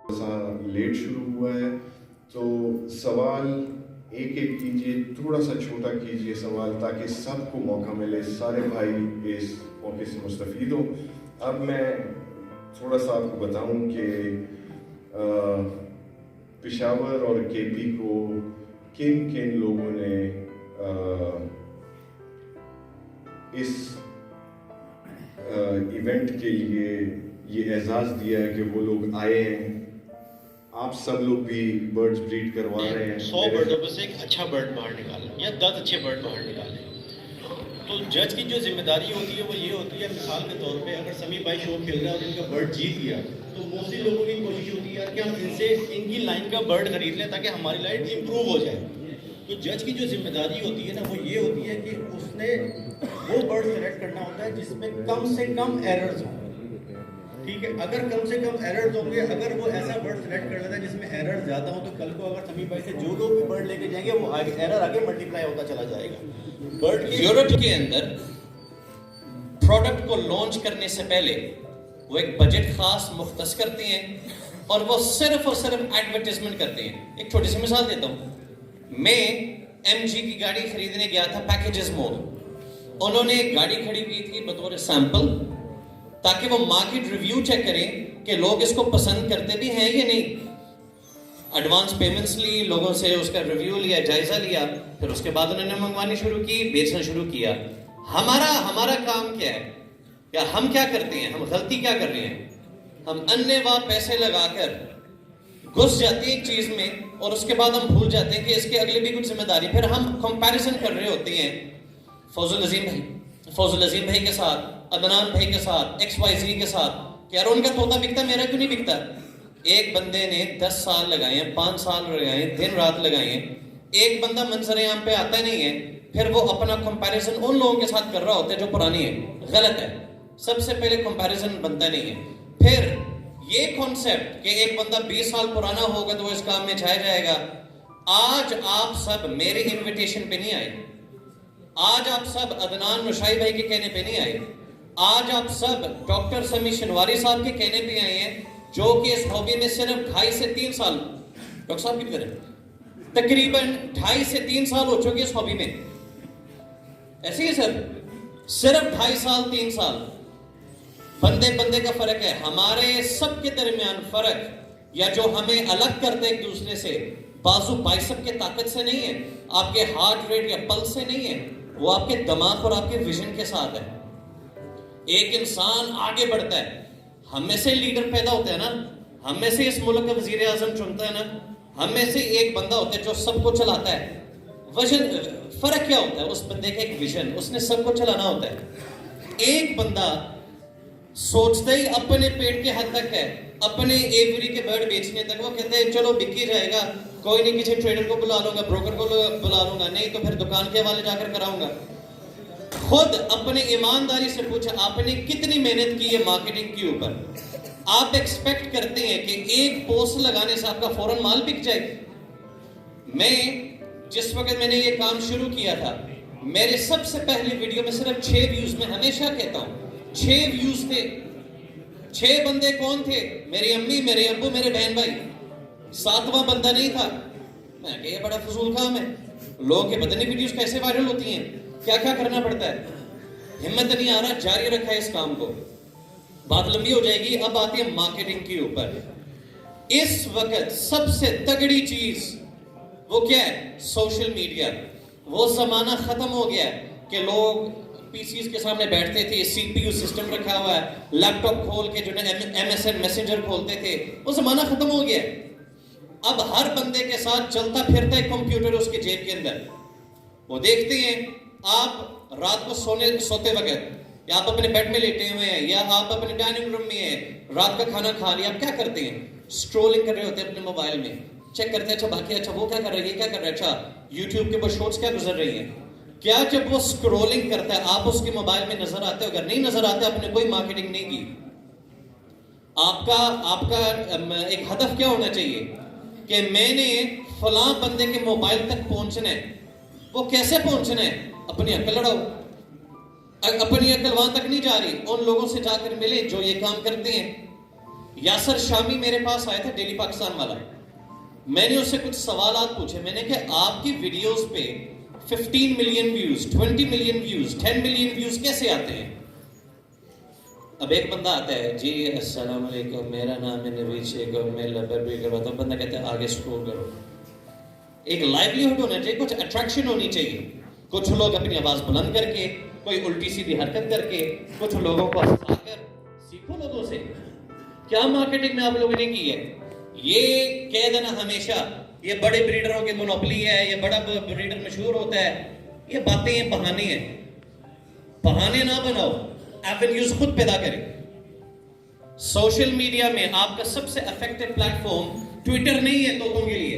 Late شروع ہوا ہے تو سوال ایک ایک کیجیے, تھوڑا سا چھوٹا کیجیے سوال تاکہ سب کو موقع ملے, سارے بھائی اس موقع سے مستفید ہوں. اب میں تھوڑا سا آپ کو بتاؤں کہ پشاور اور کے پی کو کن کن لوگوں نے اس ایونٹ کے لیے یہ اعزاز دیا ہے کہ وہ لوگ آئے ہیں. آپ سب لوگ بھی برڈز بریڈ کروا رہے ہیں. 100 برڈوں میں سے ایک اچھا برڈ باہر نکالیں یا 10 اچھے برڈ باہر نکالیں. تو جج کی جو ذمہ داری ہوتی ہے وہ یہ ہوتی ہے, مثال کے طور پہ اگر سمی بھائی شو کھیل رہا ہے اور ان کا برڈ جیت گیا تو موسٹلی لوگوں کی کوشش ہوتی ہے کہ ہم ان سے ان کی لائن کا برڈ خرید لیں تاکہ ہماری لائن امپروو ہو جائے. تو جج کی جو ذمہ داری ہوتی ہے نا وہ یہ ہوتی ہے کہ اس نے وہ برڈ سلیکٹ کرنا ہوتا ہے جس میں کم سے کم ایررز ہوں. ٹھیک ہے, اگر کم سے کم ایررز ہوں گے, اگر وہ ایسا برڈ سلیکٹ کر لیتا ہے جس میں ایرر زیادہ ہوں, تو کل کو اگر سمی بھائی سے جو لوگ بھی برڈ لے کے جائیں گے وہ ایرر آگے ملٹیپلائی ہوتا چلا جائے گا. برڈ یورپ کے اندر پروڈکٹ کو لانچ کرنے سے پہلے وہ ایک بجٹ خاص مختص کرتے ہیں اور وہ صرف اور صرف ایڈورٹیزمنٹ کرتے ہیں. ایک چھوٹی سی مثال دیتا ہوں. میں ایم جی کی گاڑی خریدنے گیا تھا پیکیجز مول. انہوں نے ایک گاڑی کھڑی کی تھی بطور سیمپل تاکہ وہ مارکیٹ ریویو چیک کریں کہ لوگ اس کو پسند کرتے بھی ہیں یا نہیں. ایڈوانس پیمنٹس لی, لوگوں سے اس کا ریویو لیا, جائزہ لیا, پھر اس کے بعد انہوں نے منگوانی شروع کی, بیچنا شروع کیا. ہمارا کام کیا ہے, یا ہم کیا کرتے ہیں, ہم غلطی کیا کر رہے ہیں, ہم انے واہ پیسے لگا کر گھس جاتے ہیں ایک چیز میں اور اس کے بعد ہم بھول جاتے ہیں کہ اس کے اگلے بھی کچھ ذمہ داری. پھر ہم کمپیریزن کر رہے ہوتے ہیں فوز العظیم بھائی کے ساتھ, عدنان بھائی کے ساتھ, ایکس وائی زی کے ساتھ, کہ یار ان کا طوطا بکتا میرا کیوں نہیں بکتا. ایک بندے نے 10 سال لگائے ہیں, 5 سال لگائے ہیں, دن رات لگائے ہیں, ایک بندہ منظر عام پہ آتا نہیں ہے, پھر وہ اپنا کمپیریزن ان لوگوں کے ساتھ کر رہا ہوتا ہے جو پرانی ہے. غلط ہے. سب سے پہلے کمپیریزن بنتا نہیں ہے. پھر یہ کانسیپٹ کہ ایک بندہ 20 سال پرانا ہوگا تو وہ اس کام میں چھایا جائے گا. آج آپ سب میرے انویٹیشن پہ نہیں آئے, آج آپ سب عدنان نشائی بھائی کے کہنے پہ نہیں آئے, آج آپ سب ڈاکٹر سمی شنواری صاحب کے کہنے پہ آئے ہیں جو کہ اس ہابی میں صرف 2.5 سے 3 سال, ڈاکٹر صاحب کی کریں تقریباً 2.5 سے 3 سال ہو چکے اس ہابی میں. ایسے ہی سر, صرف 2.5 سال 3 سال. بندے کا فرق ہے. ہمارے سب کے درمیان فرق یا جو ہمیں الگ کرتے ایک دوسرے سے بازو بائسپ کے طاقت سے نہیں ہے, آپ کے ہارٹ ریٹ یا پلس سے نہیں ہے, وہ آپ کے دماغ اور آپ کے ویژن کے ساتھ ہے. ایک انسان آگے بڑھتا ہے, ہم میں سے لیڈر پیدا ہوتا ہے نا, ہم میں سے اس ملک کا وزیر اعظم چنتا ہے نا, ہم میں سے ایک بندہ ہوتا ہے جو سب کو چلاتا ہے. ویژن فرق کیا ہوتا ہے, اس بندے کا ایک ویژن, اس نے سب کو چلانا ہوتا ہے. ایک بندہ سوچتا ہی اپنے پیٹ کے حد تک ہے, اپنے ایوری کے برڈ بیچنے تک. وہ کہتے ہیں چلو بک ہی جائے گا, کوئی نہیں کسی ٹریڈر کو بلا لوں گا, بروکر کو بلا لوں گا, نہیں تو پھر دکان کے حوالے جا کر کراؤں گا. خود اپنے ایمانداری سے پوچھا آپ نے کتنی محنت کی ہے مارکیٹنگ کے اوپر. آپ ایکسپیکٹ کرتے ہیں کہ ایک پوسٹ لگانے سے آپ کا فوراً مال بک جائے. میں جس وقت میں نے یہ کام شروع کیا تھا, میرے سب سے پہلی ویڈیو میں صرف 6 ویوز, میں ہمیشہ کہتا ہوں 6 ویوز تھے. 6 بندے کون تھے, میری امی, میرے ابو, میرے بہن بھائی. 7واں بندہ نہیں تھا. میں کہ یہ بڑا فضول کام ہے, لوگوں کے بدنی ویڈیوز کیسے وائرل ہوتی ہیں, کیا کیا کرنا پڑتا ہے. ہمت نہیں آ رہا, جاری رکھا ہے اس کام کو, بات لمبی ہو جائے گی. اب آتی ہے مارکیٹنگ کے اوپر. اس وقت سب سے تگڑی چیز وہ کیا ہے, سوشل میڈیا. وہ زمانہ ختم ہو گیا ہے کہ لوگ پی سیز کے سامنے بیٹھتے تھے, سی پی یو سسٹم رکھا ہوا ہے, لیپ ٹاپ کھول کے جو ہے ایم ایس این میسنجر کھولتے تھے. وہ زمانہ ختم ہو گیا ہے. اب ہر بندے کے ساتھ چلتا پھرتا ہے کمپیوٹر اس کے جیب کے اندر. وہ دیکھتے ہیں آپ رات کو سوتے وقت, یا آپ اپنے بیڈ میں لیٹے ہوئے ہیں, یا آپ اپنے ڈائننگ روم میں ہیں, رات کا کھانا کھا لیا, آپ کیا کرتے ہیں, سکرولنگ کر رہے ہوتے ہیں اپنے موبائل میں, چیک کرتے ہیں اچھا باقی, اچھا وہ کیا کر رہی ہے, کیا کر رہا ہے, اچھا یوٹیوب کے اوپر شارٹس کیا گزر رہی ہیں. کیا جب وہ سکرولنگ کرتا ہے آپ اس کے موبائل میں نظر آتے ہو؟ اگر نہیں نظر آتے, آپ نے کوئی مارکیٹنگ نہیں کی. آپ کا ایک ہدف کیا ہونا چاہیے کہ میں نے فلاں بندے کے موبائل تک پہنچنا ہے. وہ کیسے پہنچنا ہے, اپنی عقل لڑاؤ. اپنی عقل وہاں تک نہیں جا رہی, ان لوگوں سے جا کر ملے جو یہ کام کرتے ہیں. یاسر شامی میرے پاس آیا تھا ڈیلی پاکستان والا. میں نے اس سے کچھ سوالات پوچھے. میں نے کہا آپ کی ویڈیوز پہ 15 million views, 20 million views, 10 million views کیسے آتے ہیں؟ اب ایک بندہ آتا ہے, جی السلام علیکم, میرا نام ہے نوید شیخ اور میں لبر بھی کرواتا ہوں. بندہ کہتا ہے آگے سکرول کرو. ایک لائیولیہڈ ہونا چاہیے, کچھ اٹریکشن ہونی چاہیے. کچھ لوگ اپنی آواز بلند کر کے, کوئی الٹی سیدھی حرکت کر کے, کچھ لوگوں کو ہنسا کر. سیکھو لوگوں سے. کیا مارکیٹنگ میں آپ لوگوں نے کی ہے؟ یہ کہہ دینا ہمیشہ یہ بڑے بریڈروں کے مونوپلی ہے, یہ بڑا بریڈر مشہور ہوتا ہے, یہ باتیں ہیں, بہانے ہیں. بہانے نہ بناؤ, ایونیوز خود پیدا کریں. سوشل میڈیا میں آپ کا سب سے افیکٹو پلیٹ فارم ٹویٹر نہیں ہے لوگوں کے لیے.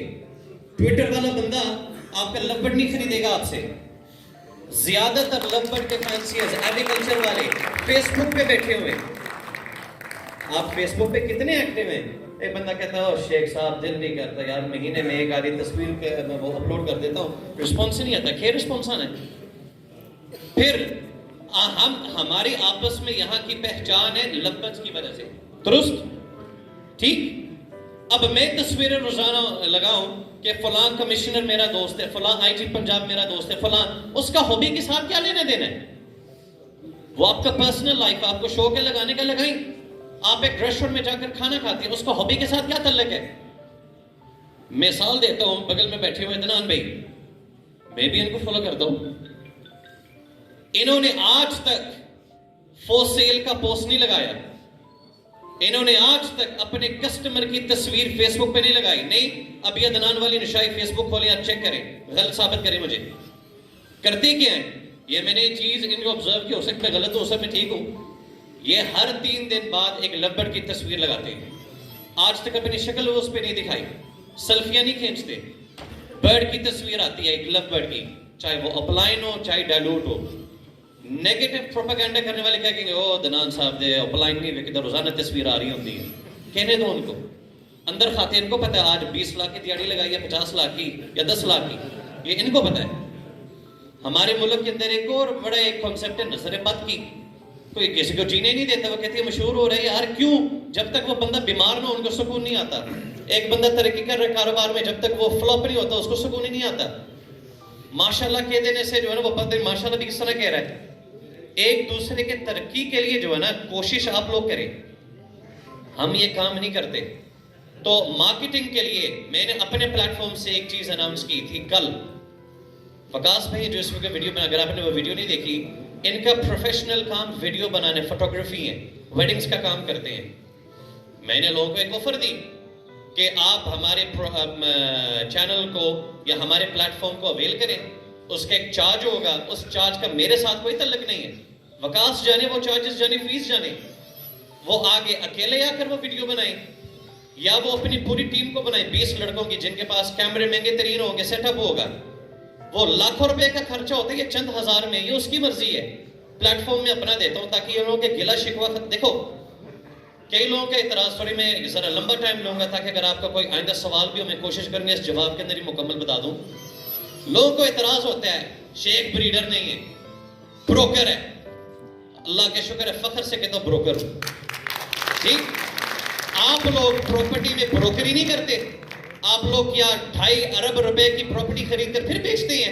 ٹویٹر والا بندہ آپ کا لو برڈ نہیں خریدے گا آپ سے. زیادہ تر لو برڈ کے فینسیئرز ایگریکلچر والے فیس بک پہ بیٹھے ہوئے. آپ فیس بک پہ کتنے ایکٹیو ہیں؟ ایک بندہ کہتا ہے شیخ صاحب دل نہیں کرتا یار, مہینے میں ایک آدھی تصویر پہ میں وہ اپلوڈ کر دیتا ہوں, رسپانس نہیں آتا. کیا رسپانس آنا ہے؟ پھر ہماری آپس میں یہاں کی پہچان ہے لفظ کی وجہ سے, درست ٹھیک. اب میں تصویریں روزانہ لگاؤں کہ فلاں کمشنر میرا دوست ہے, فلاں آئی ٹی پنجاب میرا دوست ہے, فلاں, اس کا ہابی کے ساتھ کیا لینا دینا ہے؟ وہ آپ کا پرسنل لائف, آپ کو شوق ہے لگانے کا لگائیں. آپ ایک ریسٹورنٹ میں جا کر کھانا کھاتے ہیں, اس کا ہابی کے ساتھ کیا تعلق ہے؟ مثال دیتا ہوں, بغل میں بیٹھے ہوئے عدنان بھائی, میں بھی ان کو فالو کرتا ہوں. انہوں نے آج تک فور سیل کا پوسٹ نہیں لگایا. انہوں نے آج تک اپنے کسٹمر کی تصویر فیس بک پہ نہیں لگائی. نہیں, ابھی عدنان والی نشائی فیس بک کھولیں, آپ چیک کریں, غلط ثابت کریں مجھے. کرتے کیا ہیں یہ؟ میں نے یہ چیز ان کو آبزرو کی, ہو سکتا ہے غلط ہو سکتا میں ٹھیک ہوں. یہ ہر 3 دن بعد ایک لو برڈ کی تصویر لگاتے ہیں. آج تک اپنی شکل وہ اس پہ نہیں دکھائی, سیلفیاں نہیں کھینچتے. برڈ کی تصویر آتی ہے ایک لو برڈ کی, چاہے وہ اپلائن ہو چاہے ڈائلوٹ ہو. نیگیٹو پروپیگنڈا کرنے والے کہیں گے او دنان صاحب دے اپلائن نہیں ہوئے, کہ روزانہ تصویر آ رہی ہوتی ہے. کہنے دو ان کو, اندر کھاتے ان کو پتہ ہے آج 20 لاکھ کی دیہڑی لگائی ہے, 50 لاکھ کی یا 10 لاکھ کی, یہ ان کو پتہ ہے. ہمارے ملک کے اندر ایک اور بڑا ایک کانسیپٹ ہے نظر بد کی. کوئی کسی کو جینے نہیں دیتا, وہ کہتی ہے مشہور ہو رہا ہے یار. کیوں؟ جب تک وہ بندہ بیمار نہ ہو ان کو سکون نہیں آتا. ایک بندہ ترقی کر رہا ہے کاروبار میں, جب تک وہ فلاپ نہیں ہوتا اس کو سکون ہی نہیں آتا. ماشاءاللہ کہہ دینے سے جو ہے نا وہ بندہ ماشاءاللہ بھی کس طرح کہہ رہا ہے. ایک دوسرے کے ترقی کے لیے جو ہے نا کوشش آپ لوگ کریں, ہم یہ کام نہیں کرتے. تو مارکیٹنگ کے لیے میں نے اپنے پلیٹ فارم سے ایک چیز اناؤنس کی تھی کل. فقاس بھائی جو اس وقت ویڈیو میں, اگر آپ نے وہ ویڈیو نہیں دیکھی, ان کا پروفیشنل کام ویڈیو بنانے, فوٹوگرافی ہے, ویڈنگز کا کام کرتے ہیں. میں نے لوگوں کو ایک آفر دی کہ آپ ہمارے چینل کو یا ہمارے پلیٹ فارم کو اویل کریں. اس کا ایک چارج ہوگا, اس چارج کا میرے ساتھ کوئی تعلق نہیں ہے. وکاس جانے وہ چارجز جانے, فیس جانے. وہ آگے اکیلے آ کر وہ ویڈیو بنائیں یا وہ اپنی پوری ٹیم کو بنائیں, 20 لڑکوں کی جن کے پاس کیمرے مہنگے ترین ہوں گے, سیٹ اپ ہوگا. وہ لاکھوں روپے کا خرچہ ہوتا ہے, یہ چند ہزار میں, یہ اس کی مرضی ہے. پلیٹ فارم میں اپنا دیتا ہوں تاکہ یہ لوگوں کے گلا شکوہ دیکھو. کئی لوگوں کا اعتراض, تھوڑی میں ذرا لمبا ٹائم لوں گا تاکہ اگر آپ کا کوئی آئندہ سوال بھی ہو میں کوشش کروں گا اس جواب کے اندر ہی مکمل بتا دوں. لوگوں کو اعتراض ہوتا ہے شیخ بریڈر نہیں ہے, بروکر ہے. اللہ کے شکر ہے, فخر سے کہتا ہوں بروکر ہوں. ٹھیک, آپ لوگ پراپرٹی میں بروکری نہیں کرتے. آپ لوگ کیا 2.5 ارب روپے کی پراپرٹی خرید کر پھر بیچتے ہیں,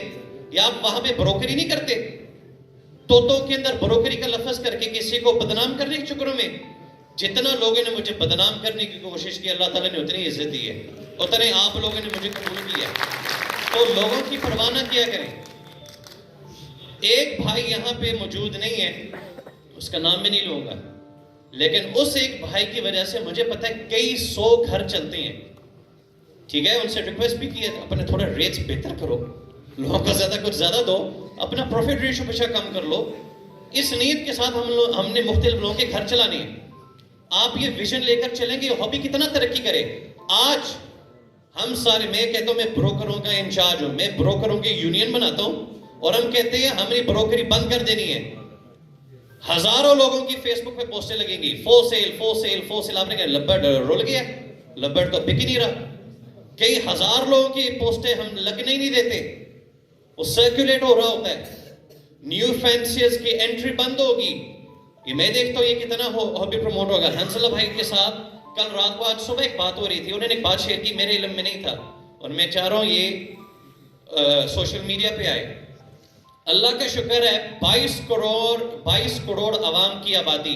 یا آپ وہاں پہ بروکری نہیں کرتے. طوطوں کے اندر بروکری کا لفظ کر کے کسی کو بدنام کرنے کے چکروں میں جتنا لوگوں نے مجھے بدنام کرنے کی کوشش کی, اللہ تعالیٰ نے اتنی عزت دی ہے, اتنے آپ لوگوں نے مجھے قبول کیا. تو لوگوں کی پرواہ نہ کیا کریں. ایک بھائی یہاں پہ موجود نہیں ہے, اس کا نام میں نہیں لوں گا, لیکن اس ایک بھائی کی وجہ سے مجھے پتہ ہے کئی 100 گھر چلتے ہیں. ٹھیک ہے, ان سے ریکویسٹ بھی کی ہے اپنے تھوڑے ریٹس بہتر کرو, لوگوں کا زیادہ کچھ زیادہ دو, اپنا پروفٹ ریشو پیچھا کم کر لو. اس نیت کے ساتھ ہم نے مختلف لوگوں کے گھر چلانے ہیں. آپ یہ ویژن لے کر چلیں گے, ہابی کتنا ترقی کرے. آج ہم سارے, میں کہتا ہوں میں بروکروں کا انچارج ہوں, میں بروکروں کی یونین بناتا ہوں, اور ہم کہتے ہیں ہم نے بروکری بند کر دینی ہے. ہزاروں لوگوں کی فیس بک پہ پوسٹیں لگیں گی, for sale for sale for sale. آپ نے کہا لبرڈ رول گیا, لبرڈ تو بک ہی نہیں رہا. کئی ہزار لوگوں کی پوسٹیں ہم لگنے ہی نہیں دیتے, وہ سرکولیٹ ہو رہا ہوتا ہے. نیو فینسیز کی انٹری بند ہوگی. یہ میں دیکھتا ہوں یہ کتنا ہابی پروموٹ ہوگا. ہنسلہ بھائی کے ساتھ کل رات کو آج صبح ایک بات ہو رہی تھی, انہوں نے ایک بات شیئر کی, میرے علم میں نہیں تھا, اور میں چاہ رہا ہوں یہ سوشل میڈیا پہ آئے. اللہ کا شکر ہے 22 کروڑ عوام کی آبادی,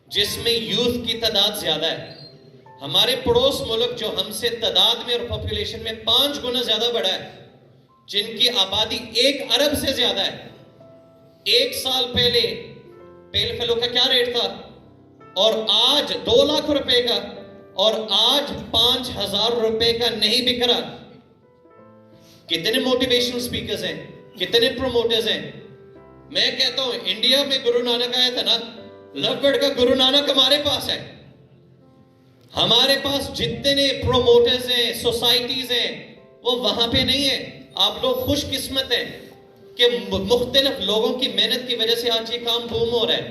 جس میں یوتھ کی تعداد زیادہ ہے. ہمارے پڑوس ملک جو ہم سے تعداد میں اور پاپولیشن میں 5 گنا زیادہ بڑا ہے, جن کی آبادی 1 ارب سے زیادہ ہے. 1 سال پہلے پیل فیلو کا کیا ریٹ تھا, اور آج 2 لاکھ روپے کا, اور آج 5,000 روپے کا نہیں بک رہا. کتنے موٹیویشنل سپیکرز ہیں, کتنے پروموٹرز ہیں. میں کہتا ہوں انڈیا میں گرو نانک آیا تھا نا, لو برڈ کا گرو نانک ہمارے پاس ہے. ہمارے پاس جتنے پروموٹرز ہیں, سوسائٹیز ہیں, وہ وہاں پہ نہیں ہیں. آپ لوگ خوش قسمت ہیں کہ مختلف لوگوں کی محنت کی وجہ سے آج یہ کام بوم ہو رہا ہے.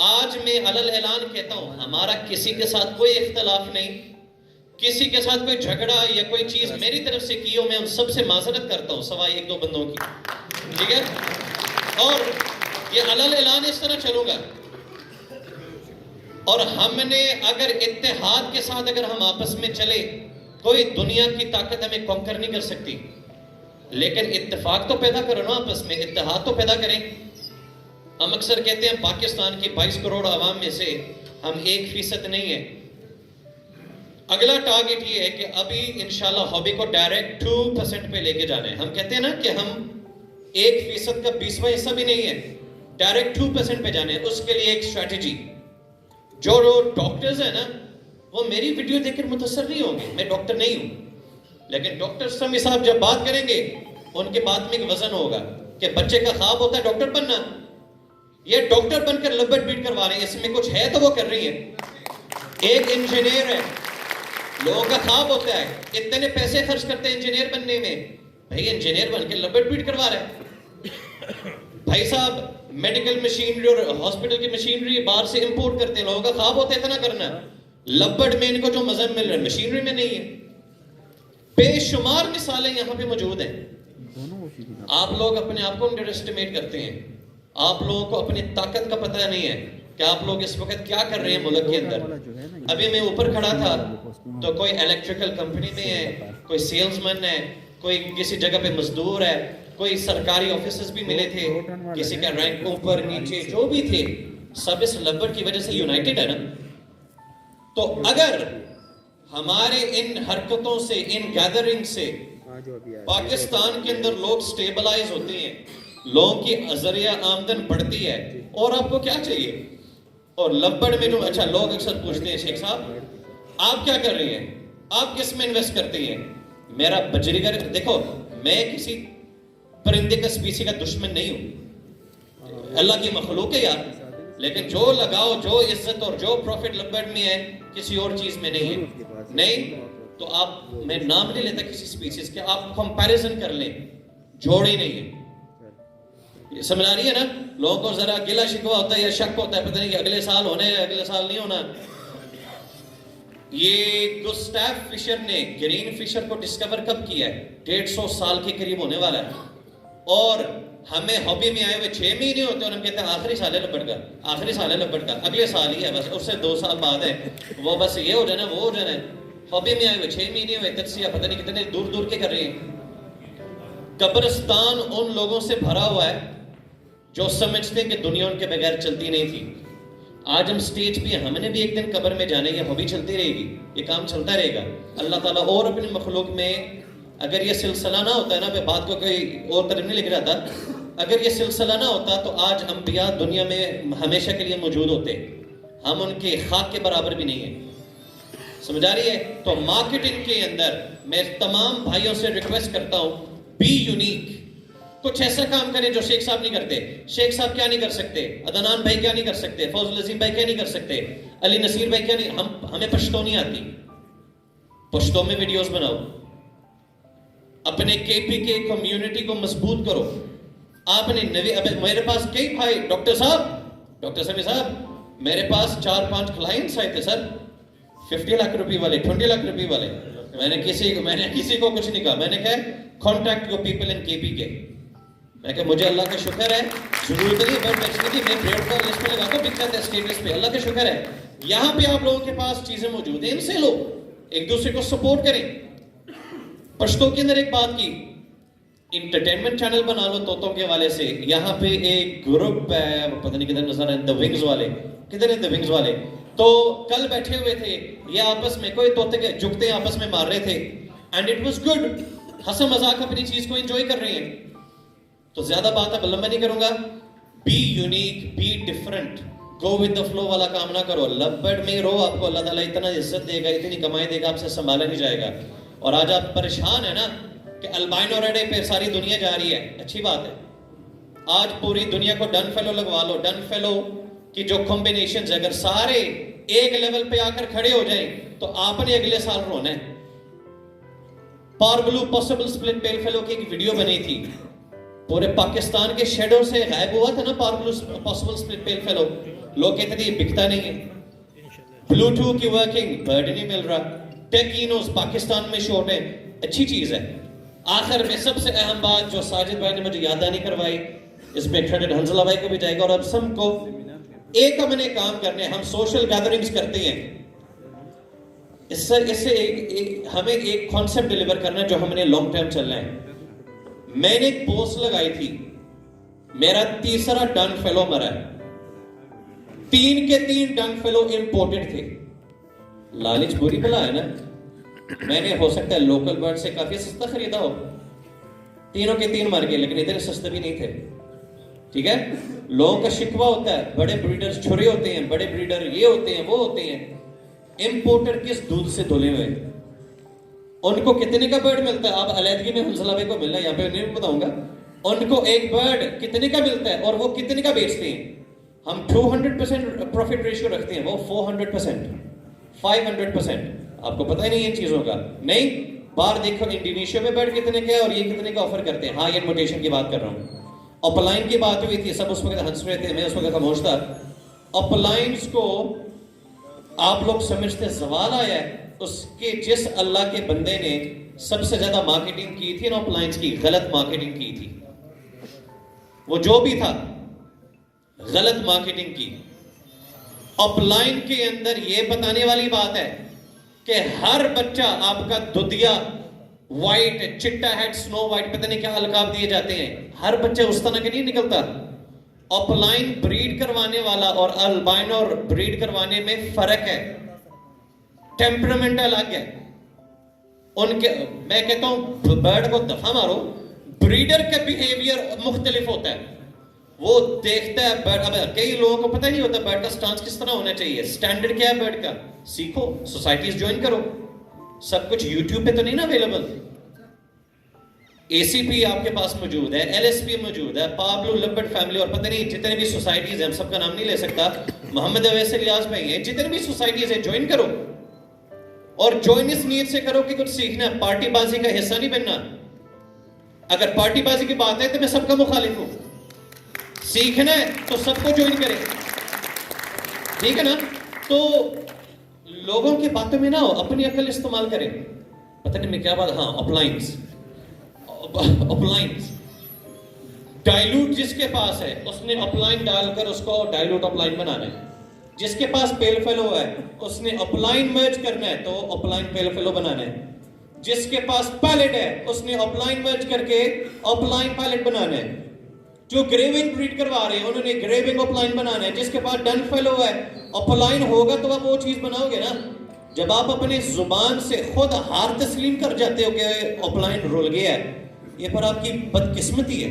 آج میں علل اعلان کہتا ہوں, ہمارا کسی کے ساتھ کوئی اختلاف نہیں, کسی کے ساتھ کوئی جھگڑا یا کوئی چیز میری طرف سے کی ہو, میں ان سب سے معذرت کرتا ہوں سوائے 1-2 بندوں کی, ٹھیک ہے. اور یہ علل اعلان اس طرح چلوں گا, اور ہم نے اگر اتحاد کے ساتھ اگر ہم آپس میں چلے, کوئی دنیا کی طاقت ہمیں کنکر نہیں کر سکتی. لیکن اتفاق تو پیدا کرو نا, آپس میں اتحاد تو پیدا کریں. ہم اکثر کہتے ہیں پاکستان کی 22 کروڑ عوام میں سے ہم 1% نہیں ہیں. اگلا ٹارگٹ یہ ہے کہ ابھی انشاءاللہ ہابی کو ڈائریکٹ 2% پہ لے کے جانا ہے. ہم کہتے ہیں نا کہ ہم 1% کا 20واں حصہ بھی نہیں ہے, ڈائریکٹ 2% پہ جانے ہیں. اس کے لیے ایک اسٹریٹجی, جو ڈاکٹرز ہیں نا وہ میری ویڈیو دیکھ کر متاثر نہیں ہوں گے, میں ڈاکٹر نہیں ہوں, لیکن ڈاکٹر سمی صاحب جب بات کریں گے ان کے بات میں ایک وزن ہوگا کہ بچے کا خواب ہوتا ہے ڈاکٹر بننا, یہ ڈاکٹر بن کر لبٹ بیٹ کروا رہے ہیں, اس میں کچھ ہے تو وہ کر رہی ہیں. ایک انجینئر ہے, لوگوں کا خواب ہوتا ہے, اتنے پیسے خرچ کرتے ہیں انجینئر بننے میں, بھائی انجینئر بن کے لبٹ بیٹ کروا رہے ہیں. بھائی صاحب میڈیکل مشینری اور ہاسپٹل کی مشینری باہر سے امپورٹ کرتے ہیں, لوگوں کا خواب ہوتا ہے اتنا کرنا, لبٹ میں ان کو جو مزہ مل رہا ہے مشینری میں نہیں ہے. بے شمار مثالیں یہاں پہ موجود ہیں. آپ لوگ اپنے آپ کو انڈر اسٹیمیٹ کرتے ہیں, آپ لوگوں کو اپنی طاقت کا پتہ نہیں ہے کہ آپ لوگ اس وقت کیا کر رہے ہیں ملک کے اندر. ابھی میں اوپر کھڑا تھا تو کوئی الیکٹریکل کمپنی میں ہے, کوئی سیلز مین ہے, کوئی کسی جگہ پہ مزدور ہے, کوئی سرکاری آفیسز بھی ملے تھے, کسی کا رینک اوپر نیچے جو بھی تھے, سب اس لبر کی وجہ سے یونائٹڈ ہے نا. تو اگر ہمارے ان حرکتوں سے, ان گیدرنگ سے پاکستان کے اندر لوگ سٹیبلائز ہوتے ہیں, لوگوں کی ذریعہ آمدن بڑھتی ہے, اور آپ کو کیا چاہیے. اور لبڑ میں جو اچھا لوگ اکثر پوچھتے ہیں شیخ صاحب آپ کیا کر رہے ہیں, آپ کس میں انویسٹ کرتے ہیں. میرا بجری گھر, دیکھو میں کسی پرندے کا اسپیسی کا دشمن نہیں ہوں, اللہ کی مخلوق ہے یار, لیکن جو لگاؤ, جو عزت اور جو پروفٹ لبڑ میں ہے کسی اور چیز میں نہیں ہے. نہیں تو آپ, میں نام نہیں لیتا کسی اسپیسیز کے, آپ کمپیریزن کر لیں, جوڑ ہی نہیں ہے. سمجھ آ رہی ہے نا. لوگوں کو ذرا گلا شکوا ہوتا ہے یا شک ہوتا ہے, پتہ نہیں کہ اگلے سال ہونے ہے اگلے سال نہیں ہونا. یہ گسٹاف فشر نے گرین فشر کو ڈسکور کب کیا ہے, 150 سال کے قریب ہونے والا ہے. اور ہمیں ہابی میں آئے ہوئے 6 مہینے ہوتے ہیں اور ہم کہتے ہیں آخری سال ہے لبڑ کا, آخری سال ہے لبڑ کا, اگلے سال ہی ہے بس, اس سے 2 سال بعد ہے وہ, بس یہ ہو جانا وہ ہو جانا ہے. ہابی میں آئے ہوئے 6 مہینے ہوئے, تجزیہ پتہ نہیں کتنے دور دور کے کر رہے ہیں. قبرستان ان لوگوں سے بھرا ہوا ہے جو سمجھتے ہیں کہ دنیا ان کے بغیر چلتی نہیں تھی. آج ہم سٹیج پہ, ہم نے بھی ایک دن قبر میں جانا ہے, یہ ہابی چلتی رہے گی, یہ کام چلتا رہے گا. اللہ تعالیٰ اور اپنی مخلوق میں, اگر یہ سلسلہ نہ ہوتا ہے نا, میں بات کو کوئی اور طرف نہیں لکھ رہا تھا, اگر یہ سلسلہ نہ ہوتا تو آج انبیاء دنیا میں ہمیشہ کے لیے موجود ہوتے. ہم ان کے خاک کے برابر بھی نہیں ہیں. سمجھ آ رہی ہے. تو مارکیٹنگ کے اندر میں تمام بھائیوں سے ریکویسٹ کرتا ہوں, بی یونیک, کچھ ایسا کام کریں جو شیخ صاحب نہیں کرتے. شیخ صاحب کیا نہیں کر سکتے, عدنان بھائی کیا نہیں کر سکتے, فوز العظیم بھائی کیا نہیں کر سکتے, علی نصیر بھائی کیا نہیں, ہمیں پشتو نہیں آتی, پشتو میں ویڈیوز بناؤ, اپنے کے پی کے کمیونٹی کو مضبوط کرو. آپ نے میرے پاس کئی بھائی, ڈاکٹر سمی صاحب, میرے پاس 4-5 کلائنٹس آئے تھے سر, 50 لاکھ روپے والے, 20 لاکھ روپے والے. میں نے کسی کو کچھ نہیں کہا, میں نے کہا کانٹیکٹ یور پیپل ان کے پی کے. میں کہ مجھے اللہ کا شکر ہے, ضرورت نہیں ہے میں پریئر کا لسٹ میں لگاتا ہوں, دکھتا ہے اسٹیٹس پہ, اللہ کا شکر ہے یہاں پہ آپ لوگوں کے پاس چیزیں موجود ہیں, ان سے لو, ایک دوسرے کو سپورٹ کریں. پشتو کے اندر ایک بات کی, انٹرٹینمنٹ چینل بنا لو طوطوں کے والے سے. یہاں پہ ایک گروپ ہے, پتہ نہیں کدھر نظر ہے, دا ونگز والے. کدھر ہیں دا ونگز والے؟ تو کل بیٹھے ہوئے تھے یہ آپس میں, کوئی طوطے کے جھکتے آپس میں مار رہے تھے, اینڈ اٹ واز گڈ. ہنسی مذاق اپنی چیز کو انجوائے کر رہے ہیں. تو زیادہ بات اب لمبا نہیں کروں گا. Be unique, be different, go with the flow والا کام نہ کرو. لو برڈ میں رو, آپ کو اللہ تعالیٰ اتنا عزت دے گا, اتنی کمائی دے گا, آپ سے سنبھالا نہیں جائے گا. اور آج آپ پریشان ہیں نا کہ البائنو ریڈے پہ ساری دنیا جا رہی ہے, اچھی بات ہے. آج پوری دنیا کو ڈن فیلو لگوا لو. ڈن فیلو کی جو کمبینیشنز اگر سارے ایک لیول پہ آ کر کھڑے ہو جائیں تو آپ نے اگلے سال رونا ہے. پار بلو پاسبل سپلٹ پیل فیلو کی ایک ویڈیو بنی تھی, پورے پاکستان کے شیڈو سے غائب ہوا تھا نا پار بلو پاسبل سپلٹ پیل فیلو. لوگ کہتے تھے یہ بکتا نہیں ہے. بلوٹو کی ورکنگ, برڈ نہیں مل رہا. ٹیکینوز پاکستان میں شورٹ ہے, اچھی چیز ہے. آخر میں سب سے اہم بات جو ساجد بھائی نے مجھے یاد نہیں کروائی, اس میں کریڈٹ حنزلہ بھائی کو بھی جائے گا. اور اب سب کو ایک ہم نے کام کرنے, ہم سوشل گیدرنگز کرتے ہیں, اس سے ہمیں ایک کانسیپٹ ڈیلیور کرنا ہے جو ہم نے لانگ ٹرم چلنا ہے. میں نے ایک پوسٹ لگائی تھی, میرا تیسرا ڈن فیلو مرا ہے. 3 کے 3 ڈن فیلو امپورٹڈ تھے. لالچ بری بلا ہے نا. میں نے ہو سکتا ہے لوکل برڈ سے کافی سستا خریدا ہو, تینوں کے 3 مر گئے, لیکن اتنے سستے بھی نہیں تھے. ٹھیک ہے, لوگوں کا شکوہ ہوتا ہے بڑے بریڈر چھرے ہوتے ہیں, بڑے بریڈر یہ ہوتے ہیں وہ ہوتے ہیں. امپورٹر کس دودھ سے دھلے ہوئے, ان کو کتنے کا برڈ ملتا ہے؟ آپ علیحدگی میں حنزلہ بھائی کو ملنا ہے, یہاں پہ نہیں بتاؤں گا. ان کو ایک برڈ کتنے کا ملتا ہے اور وہ کتنے کا بیچتے ہیں. ہم 200% پروفٹ ریشیو رکھتے ہیں, وہ 400%, 500%. آپ کو پتہ ہی نہیں ان چیزوں کا. نہیں, باہر دیکھو انڈونیشیا میں برڈ کتنے کا ہے اور یہ کتنے کا آفر کرتے ہیں. ہاں, یہ موٹیشن کی بات کر رہا ہوں. اپلائن کی بات ہوئی تھی, سب اس وقت ہنس رہے تھے, میں اس وقت خاموش تھا. اپلائنس کو آپ لوگ سمجھتے زوال آیا ہے, اس کے جس اللہ کے بندے نے سب سے زیادہ مارکیٹنگ کی تھی نا اپلائنس کی, غلط مارکیٹنگ کی تھی. وہ جو بھی تھا غلط مارکیٹنگ کی. اپلائن کے اندر یہ بتانے والی بات ہے کہ ہر بچہ آپ کا دودھیا, وائٹ, چٹا ہیڈ, سنو وائٹ, پتہ نہیں کیا القاب دیے جاتے ہیں, ہر بچہ اس طرح کے نہیں نکلتا. اپلائن بریڈ کروانے والا اور البائنو بریڈ کروانے میں فرق ہے, ٹیمپرامنٹ الگ ہے ان کے. میں کہتا ہوں برڈ کو دفعہ مارو, بریڈر کا بیہیویئر مختلف ہوتا ہے. وہ دیکھتا ہے برڈ, اب کئی لوگوں کو پتہ نہیں ہوتا برڈ کا سٹانس کس طرح ہونا چاہیے, سٹینڈرڈ کیا ہے برڈ کا, سیکھو, سوسائٹیز جوائن کرو. سب کچھ یوٹیوب پہ تو نہیں نا اویلیبل. اے سی پی آپ کے پاس موجود ہے, ایل ایس پی موجود ہے, پابلو لبرٹ فیملی, اور پتہ نہیں جتنے بھی سوسائٹیز ہیں, ہم سب کا نام نہیں لے سکتا, محمد اویس ریاض بھائی ہیں, جتنے بھی سوسائٹیز ہیں جوائن کرو. اور جوائن اس نیت سے کرو کہ کچھ سیکھنا, پارٹی بازی کا حصہ نہیں بننا. اگر پارٹی بازی کی بات ہے تو میں سب کا مخالف ہوں. سیکھنا ہے تو سب کو جوائن کریں, ٹھیک ہے نا. تو لوگوں کی باتوں میں نہ ہو, اپنی عقل استعمال کریں. پتہ نہیں میں کیا بات, ہاں اپلائنس ڈائلوٹ جس کے پاس ہے اس نے اپلائن ڈال کر اس کو ڈائلوٹ اپلائن بنانا ہے. جس کے پاس پیل فیلو ہے اس نے اپلائن مرج کرنا ہے تو اپلائن پیل فیلو بنانا ہے. جس کے پاس پیلٹ ہے اس نے اپلائن مرج کر کے اپلائن پیلٹ بنانا ہے. جو گریونگ بریڈ کروا رہے ہیں انہوں نے گریونگ اپلائن بنانا ہے. جس کے پاس ڈن فیلو ہے اپلائن ہوگا تو آپ وہ چیز بناؤ گے نا. جب آپ اپنے زبان سے خود ہار تسلیم کر جاتے ہو کہ اپلائن رول گیا ہے, یہ پر آپ کی بدقسمتی ہے.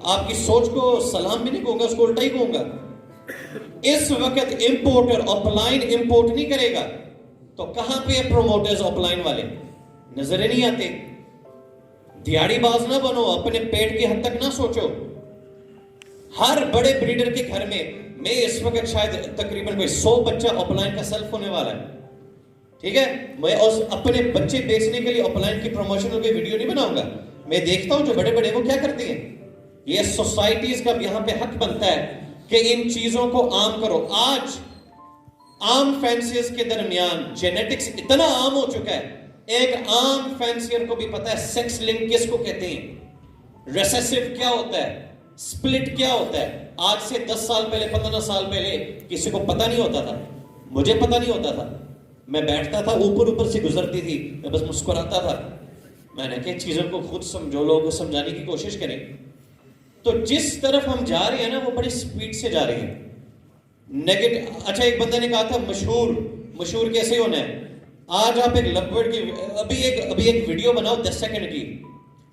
آپ کی سوچ کو سلام بھی نہیں کہوں گا, اس کو الٹا ہی کہوں گا. اس وقت امپورٹر اپلائن امپورٹ نہیں کرے گا تو کہاں پہ پروموٹرز اپلائن والے نظر نہیں آتے. دیہڑی باز نہ بنو, اپنے پیٹ کی حد تک نہ سوچو. ہر بڑے بریڈر کے گھر میں اس وقت شاید تقریباً کوئی 100 بچہ اپلائن کا سیلف ہونے والا ہے. ٹھیک ہے, میں اپنے بچے بیچنے کے لیے اپلائن کی پروموشن کی ویڈیو نہیں بناؤں گا. میں دیکھتا ہوں جو بڑے بڑے وہ کیا کرتے ہیں. یہ سوسائٹیز کا یہاں پہ حق بنتا ہے کہ ان چیزوں کو عام کرو. آج عام فینسیئرز کے درمیان جینیٹکس اتنا عام ہو چکا ہے, ایک عام فینسیئر کو بھی پتا ہے سیکس لنک کس کو کہتے ہیں, ریسیسو کیا ہوتا ہے, سپلٹ کیا ہوتا ہے. آج سے 10 سال پہلے 15 سال پہلے کسی کو پتا نہیں ہوتا تھا. مجھے پتہ نہیں ہوتا تھا, میں بیٹھتا تھا, اوپر سے گزرتی تھی, میں بس مسکراتا تھا. میں نے کہا چیزوں کو خود سمجھو, لوگوں کو سمجھانے کی کوشش کریں. تو جس طرف ہم جا رہے ہیں نا وہ بڑی سپیڈ سے جا رہے ہیں. نیگیٹو. اچھا ایک بندے نے کہا تھا مشہور کیسے ہونا ہے. آج آپ ایک لب ورڈ کی ابھی ایک ویڈیو بناؤ 10 سیکنڈ کی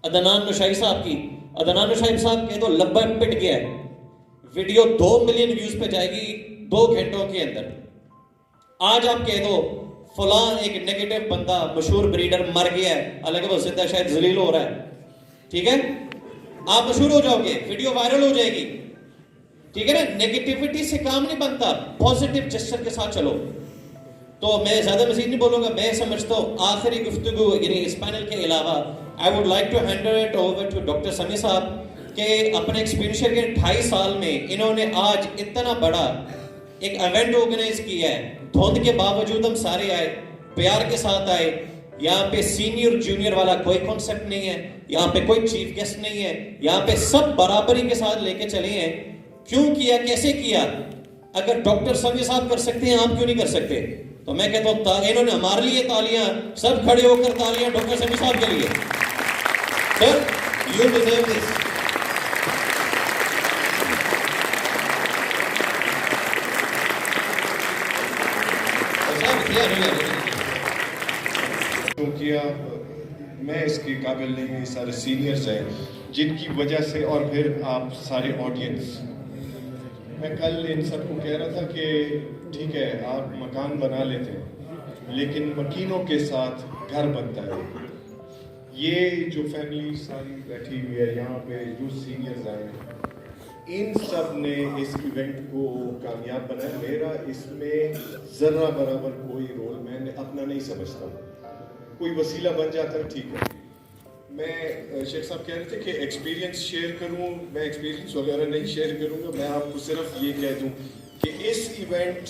عدنان نشائی صاحب کی. عدنان نشائی صاحب کہہ دو لب ورڈ پٹ گیا ہے, ویڈیو 2 ملین ویوز پہ جائے گی 2 گھنٹوں کے اندر. آج آپ کہہ دو فلاں ایک نیگیٹو بندہ مشہور بریڈر مر گیا ہے, حالانکہ وہ زندہ شاید ذلیل ہو رہا ہے, ٹھیک ہے, آپ مشہور ہو جاؤ گے, ویڈیو وائرل ہو جائے گی, ٹھیک ہے نا. نیگیٹیوٹی سے کام نہیں بنتا, پازیٹیو جسچر کے ساتھ چلو. تو میں زیادہ مزید نہیں بولوں گا. میں سمجھتا ہوں آخری گفتگو یعنی اس پینل کے علاوہ I would like to hand it over to doctor Sami صاحب کہ اپنے ایکسپیرینس شیئر کریں. 2.5 سال میں انہوں نے آج اتنا بڑا ایک ایونٹ آرگنائز کیا ہے. دھند کے باوجود ہم سارے آئے, پیار کے ساتھ آئے. یہاں پہ سینئر جونیئر والا کوئی کانسیپٹ نہیں ہے, یہاں پہ کوئی چیف گیسٹ نہیں ہے, یہاں پہ سب برابری کے ساتھ لے کے چلے ہیں. کیوں کیا, کیسے کیا؟ اگر ڈاکٹر سمیع صاحب کر سکتے ہیں آپ کیوں نہیں کر سکتے؟ تو میں کہتا ہوں انہوں نے ہمارے لیے تالیاں, سب کھڑے ہو کر تالیاں ڈاکٹر سمیع صاحب کے لیے. سر یو ڈیزرو دس. کیا میں اس کے قابل نہیں, یہ سارے سینئرز ہیں جن کی وجہ سے, اور پھر آپ سارے آڈینس. میں کل ان سب کو کہہ رہا تھا کہ ٹھیک ہے آپ مکان بنا لیتے ہیں لیکن مکینوں کے ساتھ گھر بنتا ہے. یہ جو فیملی ساری بیٹھی ہوئی ہے یہاں پہ, جو سینئرز آئے ہیں, ان سب نے اس ایونٹ کو کامیاب بنایا. میرا اس میں ذرہ برابر کوئی رول میں نے اپنا نہیں سمجھتا. کوئی وسیلہ بن جاتا ہے ٹھیک ہے. میں شیخ صاحب کہہ رہے تھے کہ ایکسپیرینس شیئر کروں, میں ایکسپیرینس وغیرہ نہیں شیئر کروں گا. میں آپ کو صرف یہ کہہ دوں کہ اس ایونٹ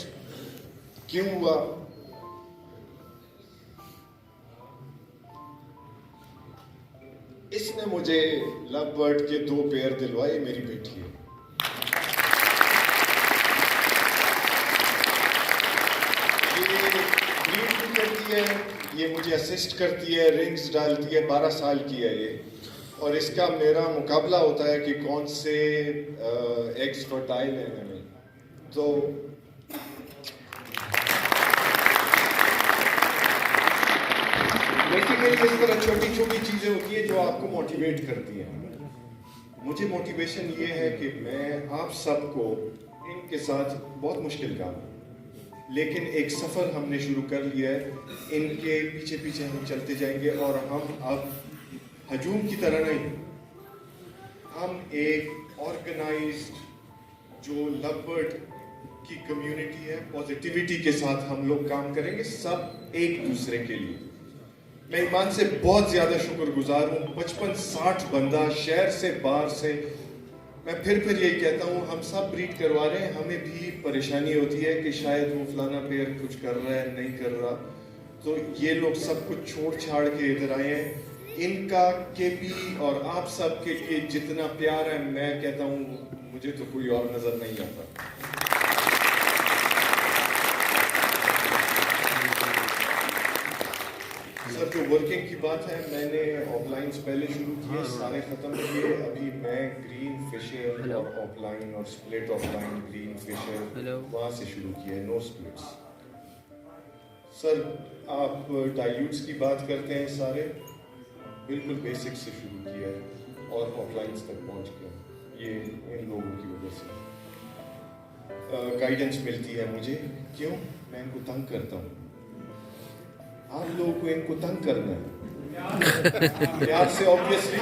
کیوں ہوا, اس نے مجھے لو برڈ کے 2 پیر دلوائے, میری بیٹی ہے. یہ مجھے اسسٹ کرتی ہے, رنگز ڈالتی ہے, 12 سال کی ہے یہ, اور اس کا میرا مقابلہ ہوتا ہے کہ کون سے ایگز فرٹائل ہیں ہمیں. تو بیسیکلی اس طرح چھوٹی چھوٹی چیزیں ہوتی ہیں جو آپ کو موٹیویٹ کرتی ہیں. مجھے موٹیویشن یہ ہے کہ میں آپ سب کو ان کے ساتھ, بہت مشکل کام ہے لیکن ایک سفر ہم نے شروع کر لیا ہے. ان کے پیچھے پیچھے ہم چلتے جائیں گے, اور ہم اب ہجوم کی طرح نہیں, ہم ایک آرگنائزڈ جو لو برڈ کی کمیونٹی ہے, پازیٹیوٹی کے ساتھ ہم لوگ کام کریں گے, سب ایک دوسرے کے لیے. میں ایمان سے بہت زیادہ شکر گزار ہوں. 55-60 بندہ شہر سے باہر سے. میں پھر یہی کہتا ہوں, ہم سب بریڈ کروا رہے ہیں, ہمیں بھی پریشانی ہوتی ہے کہ شاید وہ فلانا پیر کچھ کر رہا ہے, نہیں کر رہا. تو یہ لوگ سب کچھ چھوڑ چھاڑ کے ادھر آئے ہیں. ان کا کے بھی اور آپ سب کے لیے جتنا پیار ہے, میں کہتا ہوں مجھے تو کوئی اور نظر نہیں آتا. سر جو ورکنگ کی بات ہے, میں نے آف لائنز پہلے شروع کیے, سارے ختم کیے. ابھی میں گرین فشر اور آف لائن اور سپلٹ آف لائن گرین فشر وہاں سے شروع کیے, نو سپلٹس. سر آپ ڈائیوٹس کی بات کرتے ہیں, سارے بالکل بیسک سے شروع کیا ہے اور آف لائنز تک پہنچ گئے. یہ ان لوگوں کی وجہ سے گائیڈنس ملتی ہے مجھے. کیوں میں ان کو تنگ کرتا ہوں, آپ لوگوں کو ان کو تنگ کرنا ہے پیار سے. آبویسلی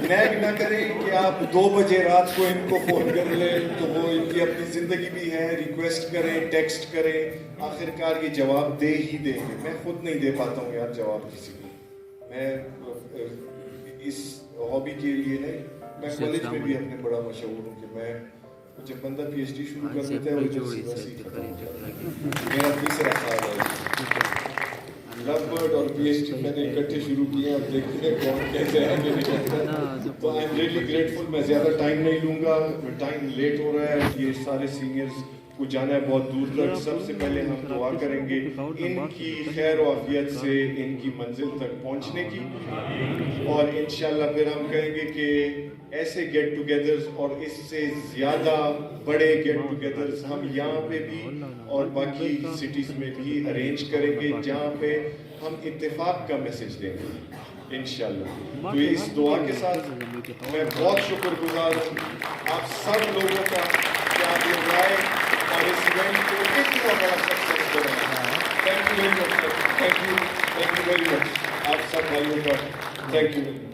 نیگ نہ کریں کہ آپ 2 بجے رات کو ان کو فون کر لیں, تو وہ ان کی اپنی زندگی بھی ہے. ریکویسٹ کریں, ٹیکسٹ کریں, آخرکار یہ جواب دے ہی دیں گے. میں خود نہیں دے پاتا ہوں یار جواب کسی کو. میں اس ہابی کے لیے نہیں, میں کالج میں بھی اپنے بڑا مشہور ہوں کہ میں جب بندہ پی ایچ ڈی شروع کر دیتا ہے وہ جلسی ویسی ختم ہو جاتا ہے. میرا تیسرا سال ہے. لو برڈ اور پی ایچ ڈی میں نے اکٹھے شروع کیے ہیں, اب دیکھتے ہیں کون کیسے آگے نکلتا ہے. تو آئی ایم ریئلی گریٹفل. میں زیادہ ٹائم نہیں لوں گا, ٹائم لیٹ ہو رہا ہے, یہ سارے سینئرز کو جانا ہے بہت دور تک. سب سے پہلے ہم دعا کریں گے ان کی خیر و عافیت سے ان کی منزل تک پہنچنے کی, اور انشاءاللہ پھر ہم کہیں گے کہ ایسے گیٹ ٹوگیدرز اور اس سے زیادہ بڑے گیٹ ٹوگیدرز ہم یہاں پہ بھی اور باقی سٹیز میں بھی ارینج کریں گے, جہاں پہ ہم اتفاق کا میسج دیں گے انشاءاللہ. تو اس دعا کے ساتھ میں بہت شکر گزار ہوں آپ سب لوگوں کا کہ آپ لوگ آئے اور اس ایونٹ کو اتنا بڑا سکسیس کریں. Thank you very much, thank you very much آپ سب بھائیوں کا, تھینک یو.